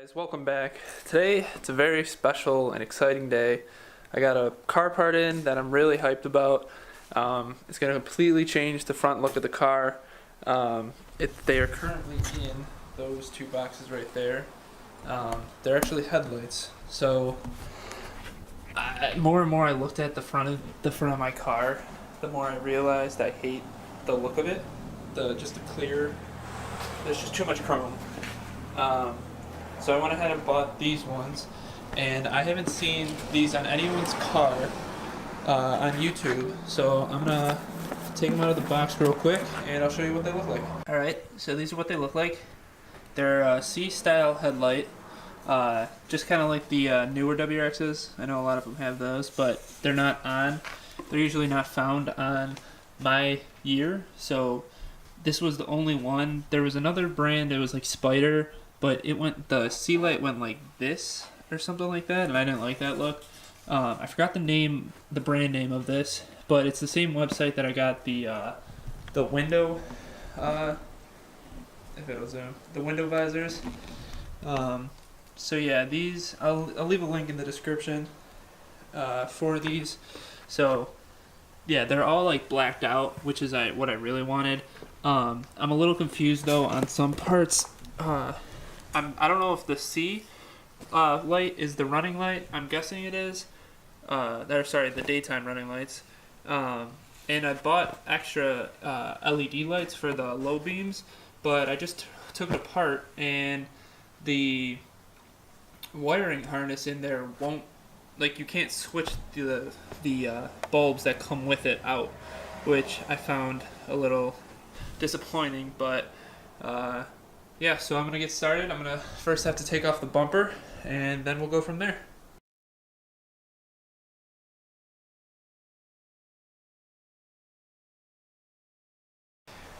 Guys, welcome back. Today it's a very special and exciting day. I got a car part in that I'm really hyped about. It's going to completely change the front look of the car. They are currently in those two boxes right there. They're actually headlights. So more and more I looked at the front of my car, the more I realized I hate the look of it. Just the clear. There's just too much chrome. So I went ahead and bought these ones, and I haven't seen these on anyone's car on YouTube, so I'm gonna take them out of the box real quick and I'll show you what they look like. Alright, so these are what they look like. They're a C-style headlight, just kind of like the newer WRXs. I know a lot of them have those, but they're usually not found on my year, so this was the only one. There was another brand, it was like Spyder, but the C light went like this or something like that, and I didn't like that look. I forgot the brand name of this, but it's the same website that I got the window, if it'll zoom, the window visors. So yeah, these, I'll leave a link in the description for these. So yeah, they're all like blacked out, which is what I really wanted. I'm a little confused though on some parts. I don't know if the C light is the running light. I'm guessing it is. The daytime running lights. And I bought extra LED lights for the low beams, but I just took it apart and the wiring harness in there won't, like, you can't switch the bulbs that come with it out, which I found a little disappointing, but yeah, so I'm gonna get started. I'm gonna first have to take off the bumper, and then we'll go from there.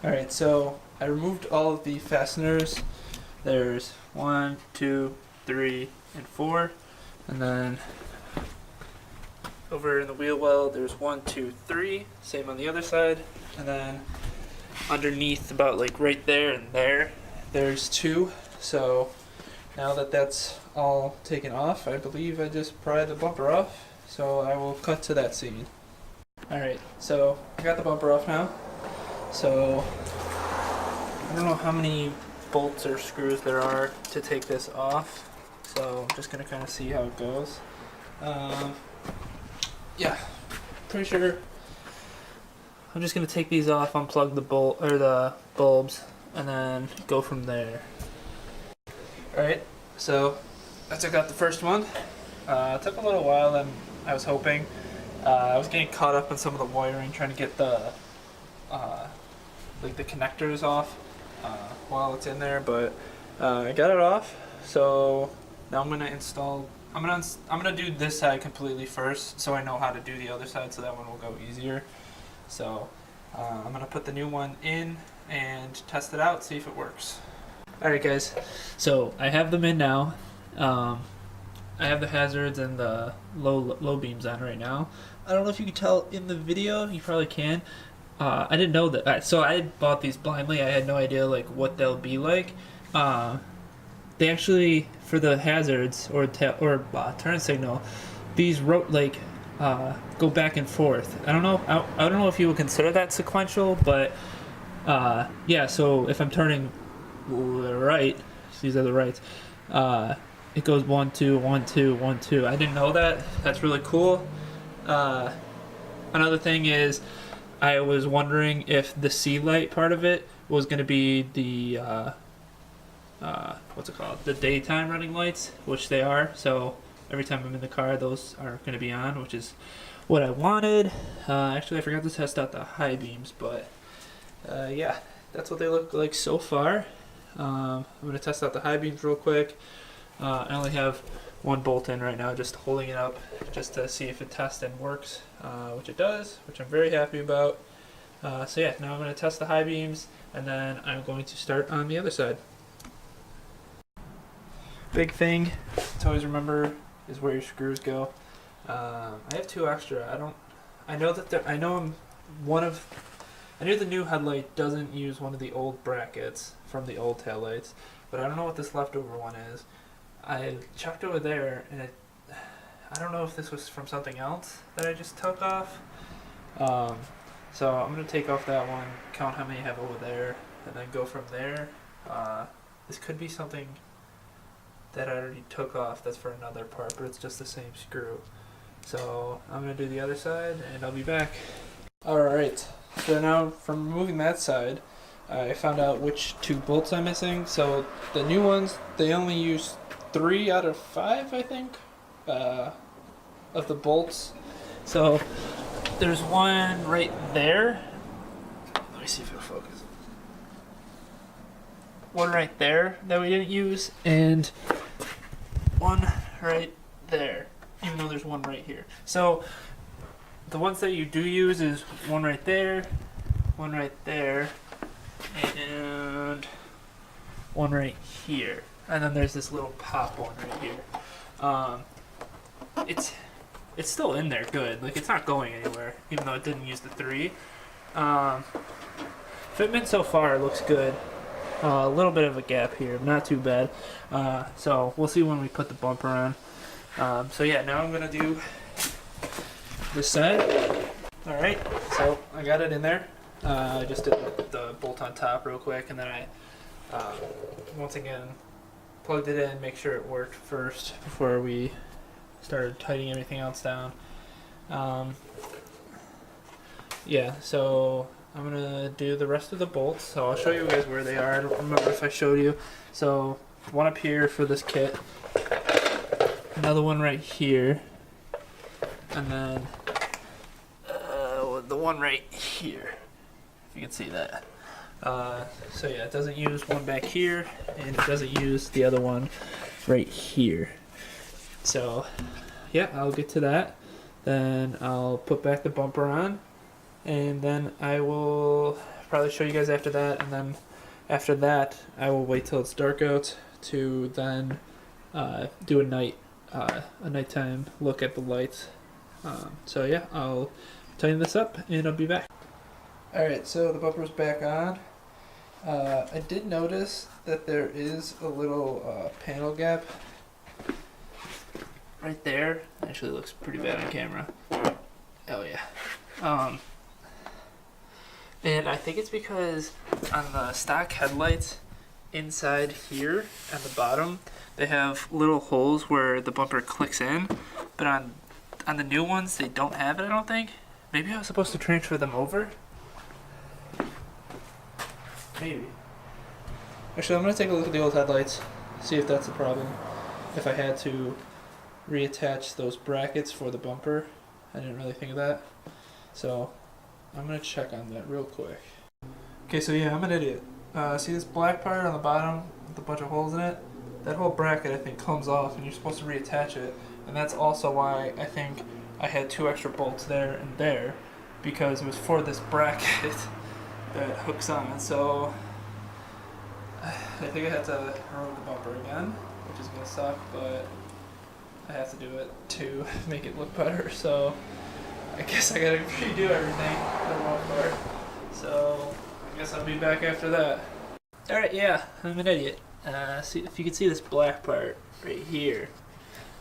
Alright, so I removed all of the fasteners. There's 1, 2, 3, and 4, and then over in the wheel well there's 1, 2, 3, same on the other side, and then underneath, about like right there and there's 2. So now that that's all taken off, I believe I just pried the bumper off, so I will cut to that scene. Alright, so I got the bumper off now. So I don't know how many bolts or screws there are to take this off, so I'm just gonna kind of see how it goes. Yeah, pretty sure I'm just gonna take these off, unplug the bulbs, and then go from there. Alright, so I took out the first one. It took a little while than I was hoping. I was getting caught up in some of the wiring, trying to get the connectors off while it's in there, but I got it off. So now I'm gonna install. I'm gonna do this side completely first, so I know how to do the other side, so that one will go easier. So I'm gonna put the new one in and test it out, see if it works. Alright guys, so I have them in now. I have the hazards and the low beams on right now. I don't know if you can tell in the video, you probably can. I didn't know that, so I bought these blindly. I had no idea like what they'll be like. They actually, for the hazards or turn signal, these go back and forth. I don't know if you would consider that sequential, but yeah. So if I'm turning right, these are the rights. It goes 1 2 1 2 1 2. I didn't know that. That's really cool. Another thing is, I was wondering if the C light part of it was going to be the what's it called? The daytime running lights, which they are. So every time I'm in the car, those are going to be on, which is what I wanted. Actually, I forgot to test out the high beams, but yeah, that's what they look like so far. I'm going to test out the high beams real quick. I only have one bolt in right now, just holding it up just to see if it tests and works, which it does, which I'm very happy about. So yeah, now I'm going to test the high beams, and then I'm going to start on the other side. Big thing to always remember is where your screws go. I have 2 extra. I know the new headlight doesn't use one of the old brackets from the old taillights, but I don't know what this leftover one is. I checked over there, and I don't know if this was from something else that I just took off. So I'm gonna take off that one, count how many I have over there, and then go from there. This could be something that I already took off that's for another part, but it's just the same screw. So I'm gonna do the other side, and I'll be back. Alright, so now from removing that side, I found out which 2 bolts I'm missing. So the new ones, they only use 3 out of 5, I think, of the bolts. So there's one right there. Let me see if it'll focus. One right there that we didn't use, and one right there, even though there's one right here. So the ones that you do use is one right there, and one right here. And then there's this little pop one right here. It's still in there good. Like, it's not going anywhere, even though it didn't use the 3. Fitment so far looks good. A little bit of a gap here, not too bad. So we'll see when we put the bumper on. So yeah, now I'm gonna do this side. Alright, so I got it in there. I just did the bolt on top real quick, and then I once again plugged it in, make sure it worked first before we started tightening everything else down. Yeah, so I'm gonna do the rest of the bolts. So I'll show you guys where they are. I don't remember if I showed you. So one up here for this kit, another one right here, and then the one right here, if you can see that. So yeah, it doesn't use one back here, and it doesn't use the other one right here. So yeah, I'll get to that. Then I'll put back the bumper on, and then I will probably show you guys after that. And then after that, I will wait till it's dark out to then do a nighttime look at the lights. So yeah, I'll tighten this up and I'll be back. Alright, so the bumper's back on. I did notice that there is a little panel gap right there. Actually looks pretty bad on camera. Oh yeah. And I think it's because on the stock headlights inside here at the bottom, they have little holes where the bumper clicks in, but on the new ones they don't have it, I don't think. Maybe I was supposed to transfer them over? Maybe. Actually, I'm going to take a look at the old headlights, see if that's a problem. If I had to reattach those brackets for the bumper. I didn't really think of that. So I'm going to check on that real quick. Okay, so yeah, I'm an idiot. See this black part on the bottom with a bunch of holes in it? That whole bracket, I think, comes off and you're supposed to reattach it. And that's also why I think I had 2 extra bolts there and there, because it was for this bracket that hooks on. So I think I had to remove the bumper again, which is going to suck, but I have to do it to make it look better. So I guess I got to redo everything for the most part. So I guess I'll be back after that. Alright, yeah, I'm an idiot. See if you can see this black part right here.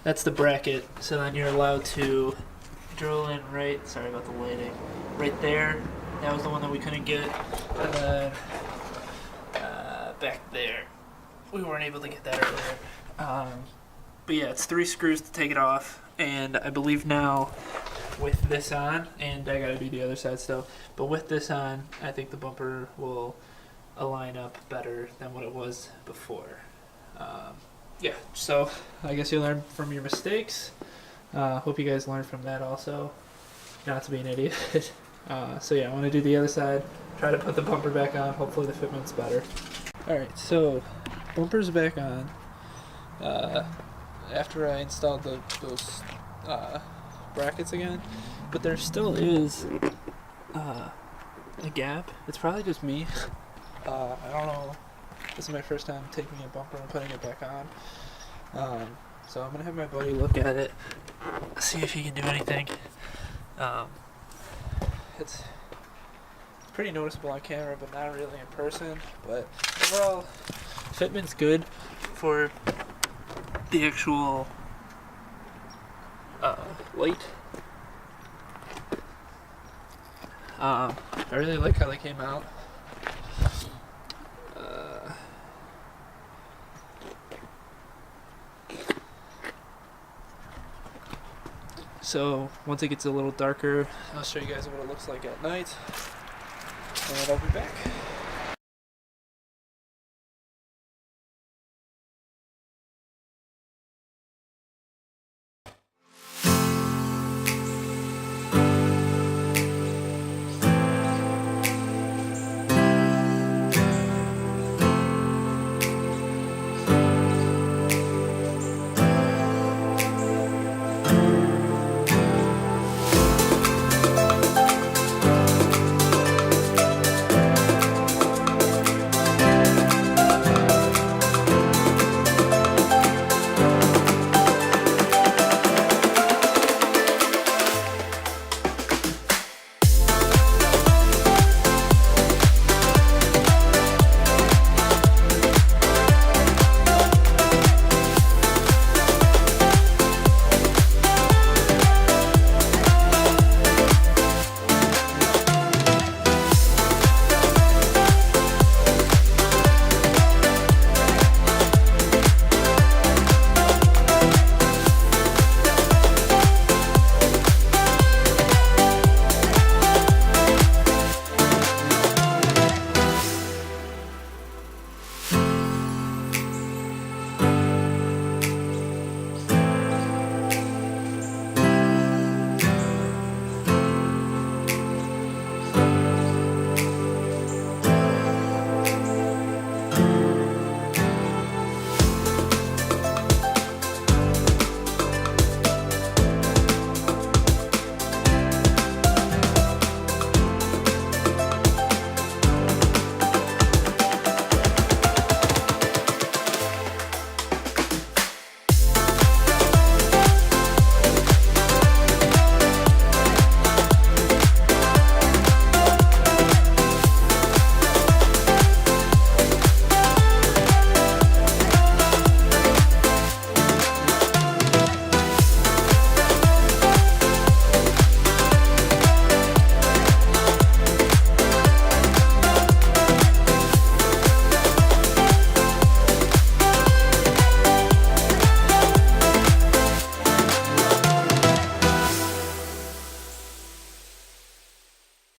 That's the bracket, so then you're allowed to drill in right, sorry about the lighting, right there. That was the one that we couldn't get. And then back there, we weren't able to get that earlier. But yeah, it's 3 screws to take it off, and I believe now with this on, and I gotta do the other side still, but with this on, I think the bumper will align up better than what it was before. Yeah, so I guess you learn from your mistakes. Hope you guys learn from that also, not to be an idiot. So yeah, I want to do the other side, try to put the bumper back on, hopefully the fitment's better. Alright, so bumper's back on. After I installed those brackets again, but there still is a gap. It's probably just me. I don't know. This is my first time taking a bumper and putting it back on. So I'm gonna have my buddy look at it, see if he can do anything. It's pretty noticeable on camera, but not really in person. But overall, fitment's good for the actual light. I really like how they came out. So once it gets a little darker, I'll show you guys what it looks like at night, and I'll be back.